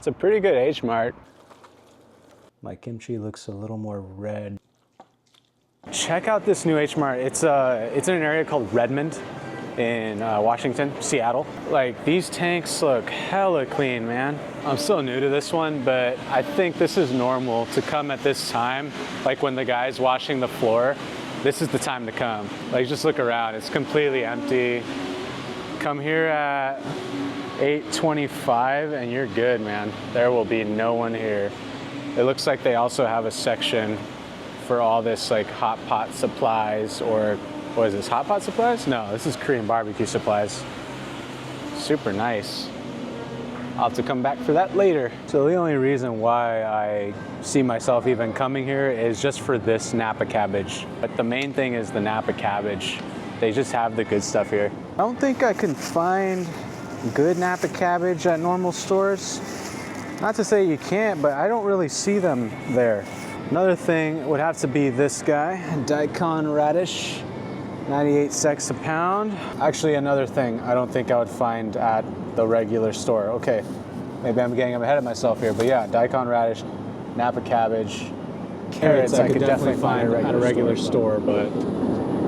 It's a pretty good H Mart. My kimchi looks a little more red. Check out this new H Mart. It's in an area called Redmond in Washington, Seattle. Like, these tanks look hella clean, man. I'm still new to this one, but I think this is normal to come at this time. Like when the guy's washing the floor, this is the time to come. Like, just look around, it's completely empty. Come here at 8:25 and you're good, man. There will be no one here. It looks like they also have a section for all this like hot pot supplies, or what is this, hot pot supplies? No, this is Korean barbecue supplies. Super nice. I'll have to come back for that later. So the only reason why I see myself even coming here is just for this Napa cabbage. But the main thing is the Napa cabbage. They just have the good stuff here. I don't think I can find good Napa cabbage at normal stores. Not to say you can't, but I don't really see them there. Another thing would have to be this guy, daikon radish, 98 cents a pound. Actually, another thing I don't think I would find at the regular store. Okay, maybe I'm getting ahead of myself here, but yeah, daikon radish, Napa cabbage, carrots I could definitely find at a regular store, but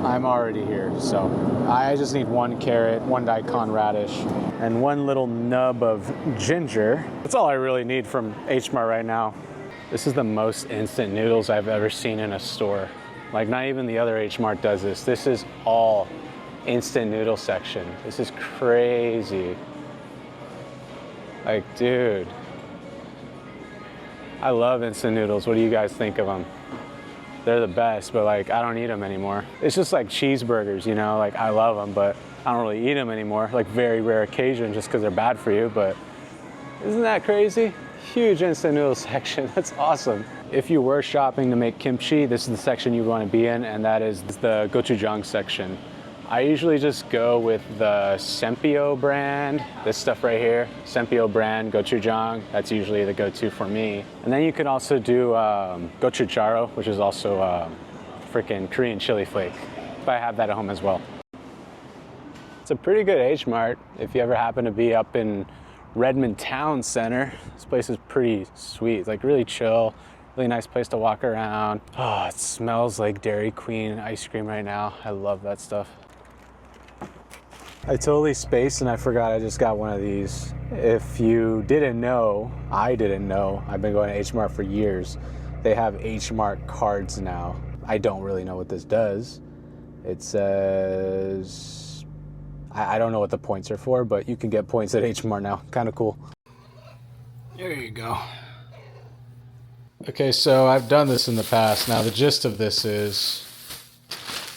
I'm already here, so I just need one carrot, one daikon radish, and one little nub of ginger. That's all I really need from H Mart right now. This is the most instant noodles I've ever seen in a store. Like, not even the other H Mart does this. This is all instant noodle section. This is crazy. Like, dude. I love instant noodles. What do you guys think of them? They're the best, but like, I don't eat them anymore. It's just like cheeseburgers, you know? Like, I love them, but I don't really eat them anymore. Like, very rare occasion just because they're bad for you, but isn't that crazy? Huge instant noodle section. That's awesome. If you were shopping to make kimchi, this is the section you want to be in, and that is the gochujang section. I usually just go with the Sempio brand, this stuff right here, Sempio brand gochujang. That's usually the go-to for me. And then you can also do gochujaro, which is also freaking Korean chili flake. But I have that at home as well. It's a pretty good H Mart if you ever happen to be up in Redmond Town Center. This place is pretty sweet. It's like really chill, really nice place to walk around. Oh, it smells like Dairy Queen ice cream right now. I love that stuff. I totally spaced and I forgot I just got one of these. If you didn't know, I didn't know, I've been going to H Mart for years. They have H Mart cards now. I don't really know what this does. It says, I don't know what the points are for, but you can get points at H Mart now. Kind of cool. There you go. Okay, so I've done this in the past. Now the gist of this is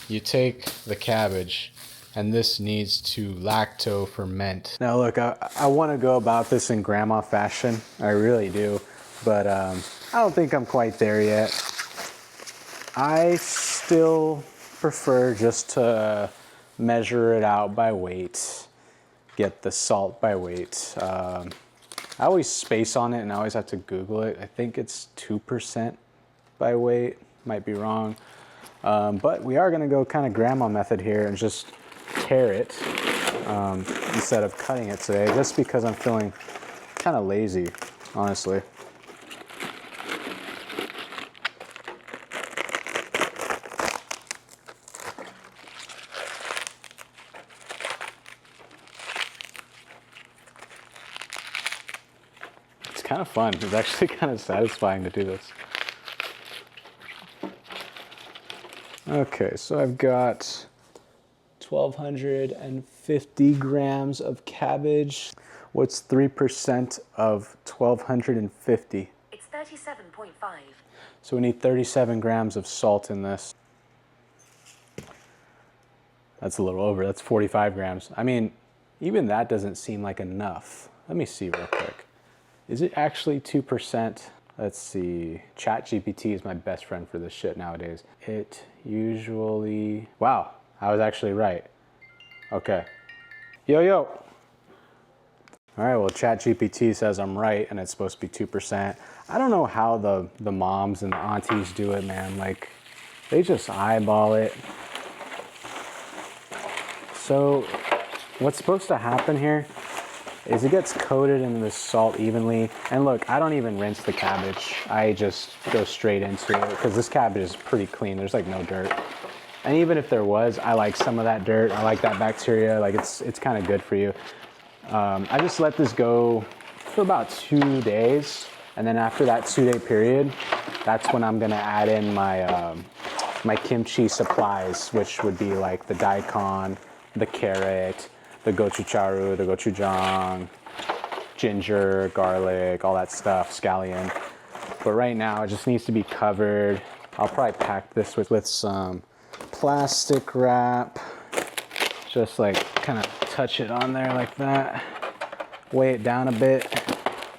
you take the cabbage and this needs to lacto ferment. Now look, I want to go about this in grandma fashion. I really do, but I don't think I'm quite there yet. I still prefer just to measure it out by weight, get the salt by weight. I always space on it and I always have to Google it. I think it's 2% by weight, might be wrong. But we are gonna go kind of grandma method here and just tear it instead of cutting it today, just because I'm feeling kind of lazy, honestly. Kind of fun. It's actually kind of satisfying to do this. Okay, so I've got 1,250 grams of cabbage. What's 3% of 1,250? It's 37.5. So we need 37 grams of salt in this. That's a little over. That's 45 grams. I mean, even that doesn't seem like enough. Let me see real quick. Is it actually 2%? Let's see. ChatGPT is my best friend for this shit nowadays. It usually... Wow, I was actually right. Okay. Yo. All right, well, ChatGPT says I'm right and it's supposed to be 2%. I don't know how the moms and the aunties do it, man. Like, they just eyeball it. So what's supposed to happen here is it gets coated in the salt evenly. And look, I don't even rinse the cabbage. I just go straight into it because this cabbage is pretty clean. There's like no dirt. And even if there was, I like some of that dirt. I like that bacteria. Like it's kind of good for you. I just let this go for about 2 days. And then after that 2-day period, that's when I'm gonna add in my, my kimchi supplies, which would be like the daikon, the carrot, the gochugaru, the gochujang, ginger, garlic, all that stuff, scallion. But right now it just needs to be covered. I'll probably pack this with some plastic wrap. Just like kind of touch it on there like that. Weigh it down a bit,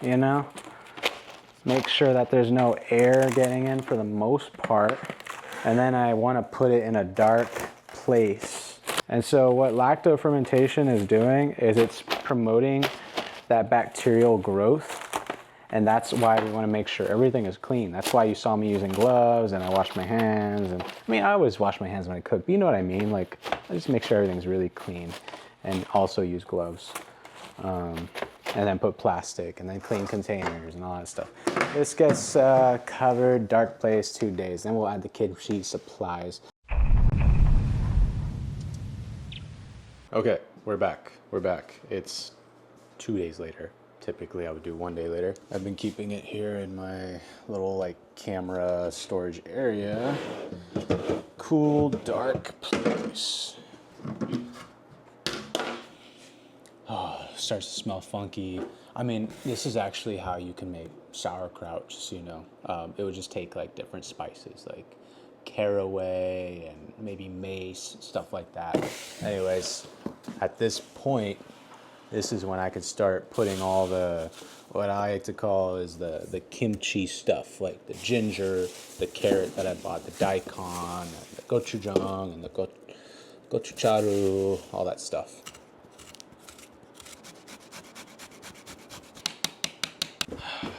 you know? Make sure that there's no air getting in for the most part. And then I want to put it in a dark place. And so what lacto fermentation is doing is it's promoting that bacterial growth. And that's why we want to make sure everything is clean. That's why you saw me using gloves and I wash my hands. And I mean, I always wash my hands when I cook, but you know what I mean? Like, I just make sure everything's really clean and also use gloves. And then put plastic and then clean containers and all that stuff. This gets covered, dark place, 2 days. Then we'll add the kimchi supplies. Okay, we're back. We're back. It's 2 days later. Typically I would do 1 day later. I've been keeping it here in my little like camera storage area. Cool, dark place. Oh, it starts to smell funky. I mean, this is actually how you can make sauerkraut, just so you know. It would just take like different spices, like caraway and maybe mace, stuff like that. Anyways, at this point, this is when I could start putting all the, what I like to call is the kimchi stuff, like the ginger, the carrot that I bought, the daikon, the gochujang, and the gochugaru, all that stuff.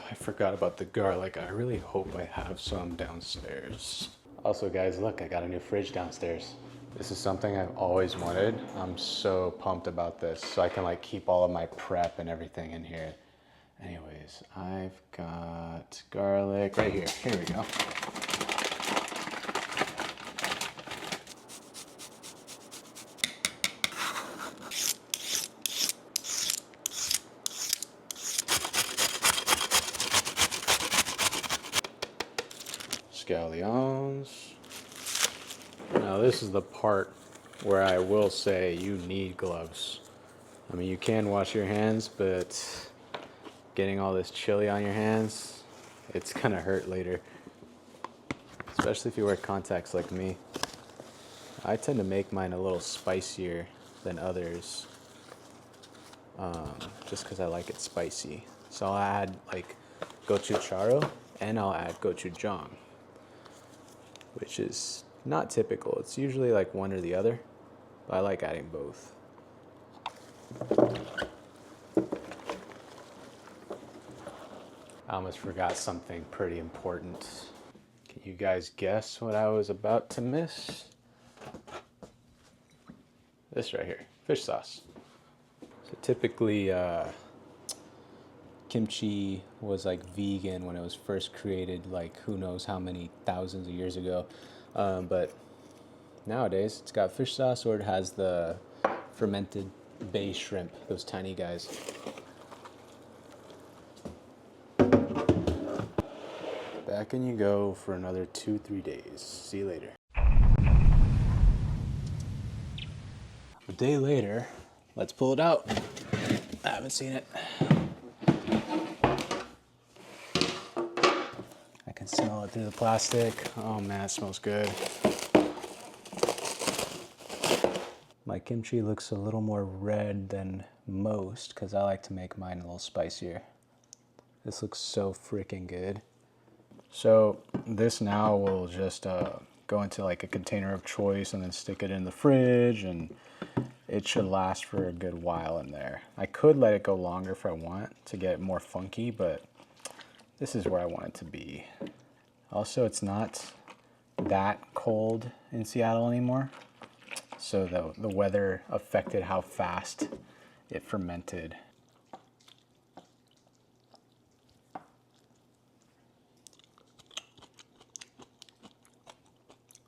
I forgot about the garlic. I really hope I have some downstairs. Also, guys, look, I got a new fridge downstairs. This is something I've always wanted. I'm so pumped about this. So I can like keep all of my prep and everything in here. Anyways, I've got garlic right here. Here we go. Scallions. Now this is the part where I will say you need gloves. I mean, you can wash your hands, but getting all this chili on your hands, it's gonna hurt later. Especially if you wear contacts like me. I tend to make mine a little spicier than others, just because I like it spicy. So I'll add like gochugaru and I'll add gochujang, which is not typical. It's usually like one or the other, but I like adding both. I almost forgot something pretty important. Can you guys guess what I was about to miss? This right here, fish sauce. So typically, kimchi was like vegan when it was first created, like who knows how many thousands of years ago. But nowadays it's got fish sauce, or it has the fermented bay shrimp, those tiny guys. Back in you go for another 2-3 days. See you later. A day later, let's pull it out. I haven't seen it. I can smell it through the plastic. Oh man, it smells good. My kimchi looks a little more red than most because I like to make mine a little spicier. This looks so freaking good. So this now will just go into like a container of choice and then stick it in the fridge, and it should last for a good while in there. I could let it go longer if I want to get it more funky, but this is where I want it to be. Also, it's not that cold in Seattle anymore, so the weather affected how fast it fermented